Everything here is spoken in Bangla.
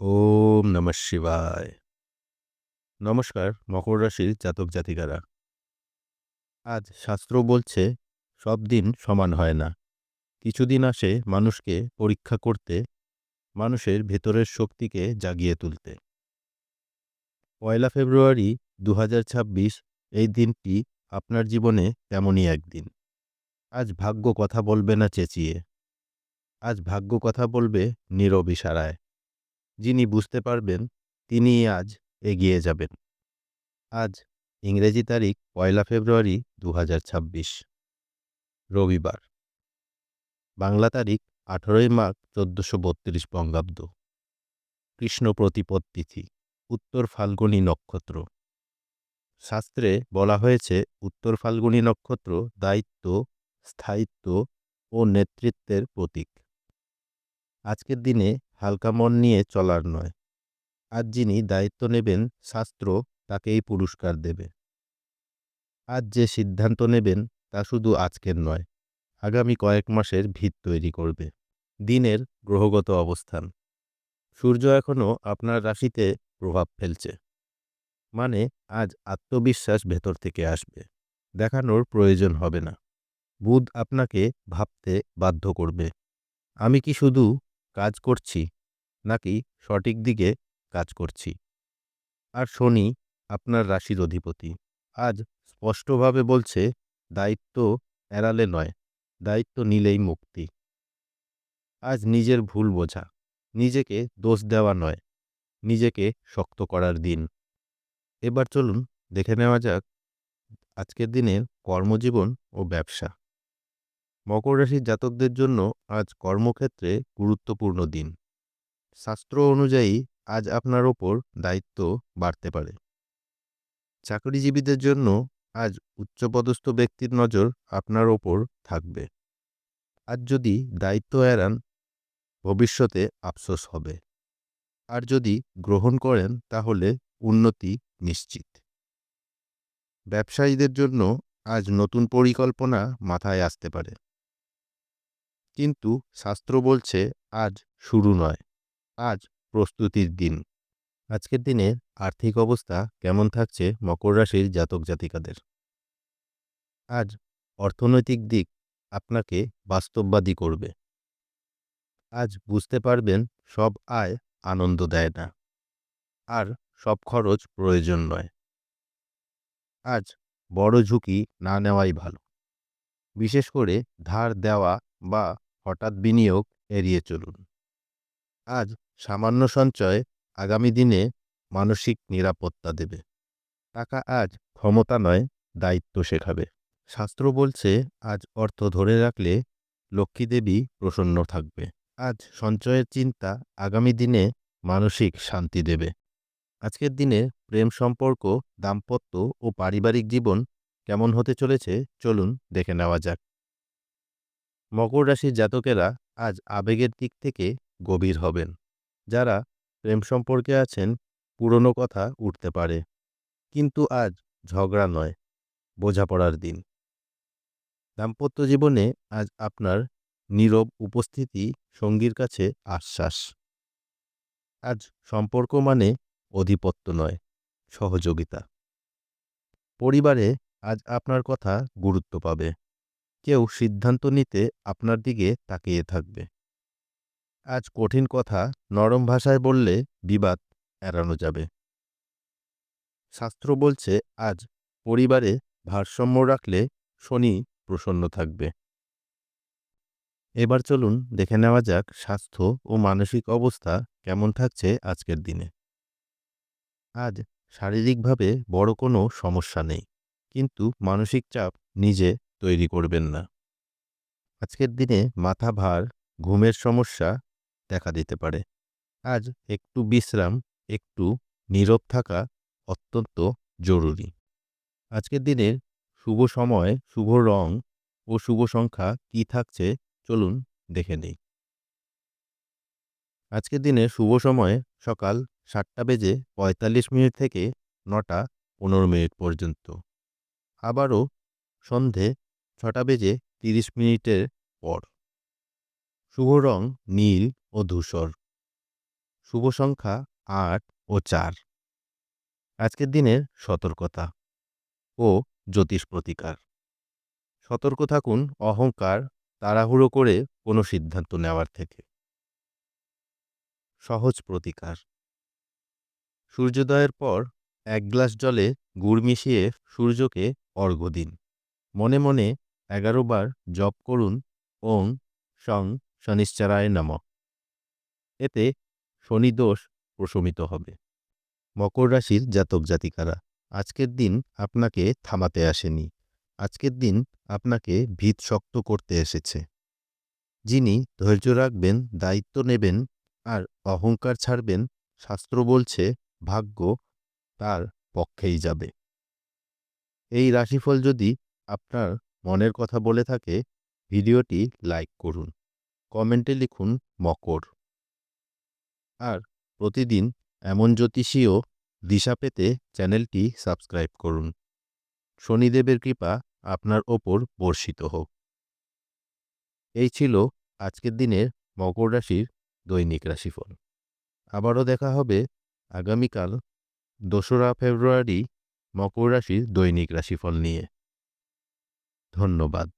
ওম নমঃ শিবায়। নমস্কার মকর রাশির জাতক জাতিকারা। আজ শাস্ত্র বলছে সব দিন সমান হয় না। কিছুদিন আসে মানুষকে পরীক্ষা করতে, মানুষের ভেতরের শক্তিকে জাগিয়ে তুলতে। ১লা ফেব্রুয়ারি ২০২৬ এই দিনটি আপনার জীবনে তেমনই একদিন। আজ ভাগ্য কথা বলবে না চেঁচিয়ে। আজ ভাগ্য কথা বলবে নীরব ইশারায়। যিনি বুঝতে পারবেন তিনিই আজ এগিয়ে যাবেন। আজ ইংরেজি তারিখ ১লা ফেব্রুয়ারি ২০২৬, রবিবার। বাংলা তারিখ ১৮ই মাঘ ১৪৩২ বঙ্গাব্দ। কৃষ্ণ প্রতিপদ তিথি, উত্তর ফাল্গুনী নক্ষত্র। শাস্ত্রে বলা হয়েছে উত্তর ফাল্গুনী নক্ষত্র দায়িত্ব, স্থায়িত্ব ও নেতৃত্বের প্রতীক। আজকের দিনে হালকা মন নিয়ে চলার নয়। আজ যিনি দায়িত্ব নেবেন শাস্ত্র তাকেই পুরস্কার দেবে। আজ যে সিদ্ধান্ত নেবেন তা শুধু আজকের নয়, আগামী কয়েক মাসের ভিত তৈরি করবে। দিনের গ্রহগত অবস্থান। সূর্য এখনও আপনার রাশিতে প্রভাব ফেলছে, মানে আজ আত্মবিশ্বাস ভেতর থেকে আসবে, দেখানোর প্রয়োজন হবে না। বুধ আপনাকে ভাবতে বাধ্য করবে, আমি কি শুধু কাজ করছি নাকি সঠিক দিকে কাজ করছি। আর শনি আপনার রাশির অধিপতি, আজ স্পষ্টভাবে বলছে দায়িত্ব এড়ালে নয়, দায়িত্ব নিলেই মুক্তি। আজ নিজের ভুল বোঝা, নিজেকে দোষ দেওয়া নয়, নিজেকে শক্ত করার দিন। এবার চলুন দেখে নেওয়া যাক আজকের দিনের কর্মজীবন ও ব্যবসা। মকর রাশির জাতকদের জন্য আজ কর্মক্ষেত্রে গুরুত্বপূর্ণ দিন। শাস্ত্র অনুযায়ী আজ আপনার ওপর দায়িত্ব বাড়তে পারে। চাকরিজীবীদের জন্য আজ উচ্চপদস্থ ব্যক্তির নজর আপনার ওপর থাকবে। আজ যদি দায়িত্ব এড়ান ভবিষ্যতে আফসোস হবে, আর যদি গ্রহণ করেন তাহলে উন্নতি নিশ্চিত। ব্যবসায়ীদের জন্য আজ নতুন পরিকল্পনা মাথায় আসতে পারে, কিন্তু শাস্ত্র বলছে আজ শুরু নয়, আজ প্রস্তুতির দিন। আজকের দিনে আর্থিক অবস্থা কেমন থাকছে মকর রাশির জাতক জাতিকাদের। আজ অর্থনৈতিক দিক আপনাকে বাস্তববাদী করবে। আজ বুঝতে পারবেন সব আয় আনন্দ দেয় না, আর সব খরচ প্রয়োজন নয়। আজ বড় ঝুঁকি না নেওয়াই ভালো, বিশেষ করে ধার দেওয়া বা হঠাৎ বিনিয়োগ এড়িয়ে চলুন। আজ সামান্য সঞ্চয় আগামী দিনে মানসিক নিরাপত্তা দেবে। টাকা আজ ক্ষমতা নয়, দায়িত্ব শেখাবে। শাস্ত্র বলছে আজ অর্থ ধরে রাখলে লক্ষ্মী দেবী প্রসন্ন থাকবে। আজ সঞ্চয়ের চিন্তা আগামী দিনে মানসিক শান্তি দেবে। আজকের দিনে প্রেম সম্পর্ক, দাম্পত্য ও পারিবারিক জীবন কেমন হতে চলেছে চলুন দেখে নেওয়া যাক। মকর রাশির জাতকেরা আজ আবেগের দিক থেকে গভীর হবেন। যারা প্রেম সম্পর্কে আছেন পুরনো কথা উঠতে পারে, কিন্তু আজ ঝগড়া নয়, বোঝাপড়ার দিন। দাম্পত্য জীবনে আজ আপনার নীরব উপস্থিতি সঙ্গীর কাছে আশ্বাস। আজ সম্পর্ক মানে অধিপত্য নয়, সহযোগিতা। পরিবারে আজ আপনার কথা গুরুত্ব পাবে। কেউ সিদ্ধান্ত নিতে আপনার দিকে তাকিয়ে থাকবে। আজ কঠিন কথা নরম ভাষায় বললে বিবাদ এড়ানো যাবে। শাস্ত্র বলছে আজ পরিবারে ভারসাম্য রাখলে শনি প্রসন্ন থাকবে। এবার চলুন দেখে নেওয়া যাক স্বাস্থ্য ও মানসিক অবস্থা কেমন থাকছে আজকের দিনে। আজ শারীরিকভাবে বড় কোনো সমস্যা নেই, কিন্তু মানসিক চাপ নিজে তৈরি করবেন না। আজকের দিনে মাথা ভার, ঘুমের সমস্যা দেখা দিতে পারে। আজ একটু বিশ্রাম, একটু নীরব থাকা অত্যন্ত জরুরি। আজকের দিনের শুভ সময়, শুভ রং ও শুভ সংখ্যা কি থাকছে চলুন দেখে নেই। আজকের দিনে শুভ সময় সকাল ৭টা বেজে ৪৫ মিনিট থেকে ৯টা ১৫ মিনিট পর্যন্ত। আবারও সন্ধে ৬টা বেজে ৩০ মিনিটের পর। শুভ রং নীল ও ধূসর। শুভ সংখ্যা ৮ ও ৪। আজকের দিনের সতর্কতা ও জ্যোতিষ প্রতিকার। সতর্ক থাকুন অহংকার, তাড়াহুড়ো করে কোনো সিদ্ধান্ত নেওয়ার থেকে। সহজ প্রতিকার। সূর্যোদয়ের পর ১ গ্লাস জলে গুড় মিশিয়ে সূর্যকে অর্ঘ্য দিন। মনে মনে ১১ বার জপ করুন ওং শং শনিশ্চরায় নমঃ। এতে শনিদোষ প্রশমিত হবে। মকর রাশির জাতক জাতিকারা, আজকের দিন আপনাকে থামাতে আসেনি। আজকের দিন আপনাকে ভিত শক্ত করতে এসেছে। যিনি ধৈর্য রাখবেন, দায়িত্ব নেবেন আর অহংকার ছাড়বেন, শাস্ত্র বলছে ভাগ্য তার পক্ষেই যাবে। এই রাশিফল যদি আপনার মনের কথা বলে থাকে, ভিডিওটি লাইক করুন, কমেন্টে লিখুন মকর। আর প্রতিদিন এমন জ্যোতিষীয় দিশা পেতে চ্যানেলটি সাবস্ক্রাইব করুন। শনিদেবের কৃপা আপনার ওপর বর্ষিত হোক। এই ছিল আজকের দিনের মকর রাশির দৈনিক রাশিফল। আবারও দেখা হবে আগামীকাল ২রা ফেব্রুয়ারি মকর রাশির দৈনিক রাশিফল নিয়ে। ধন্যবাদ।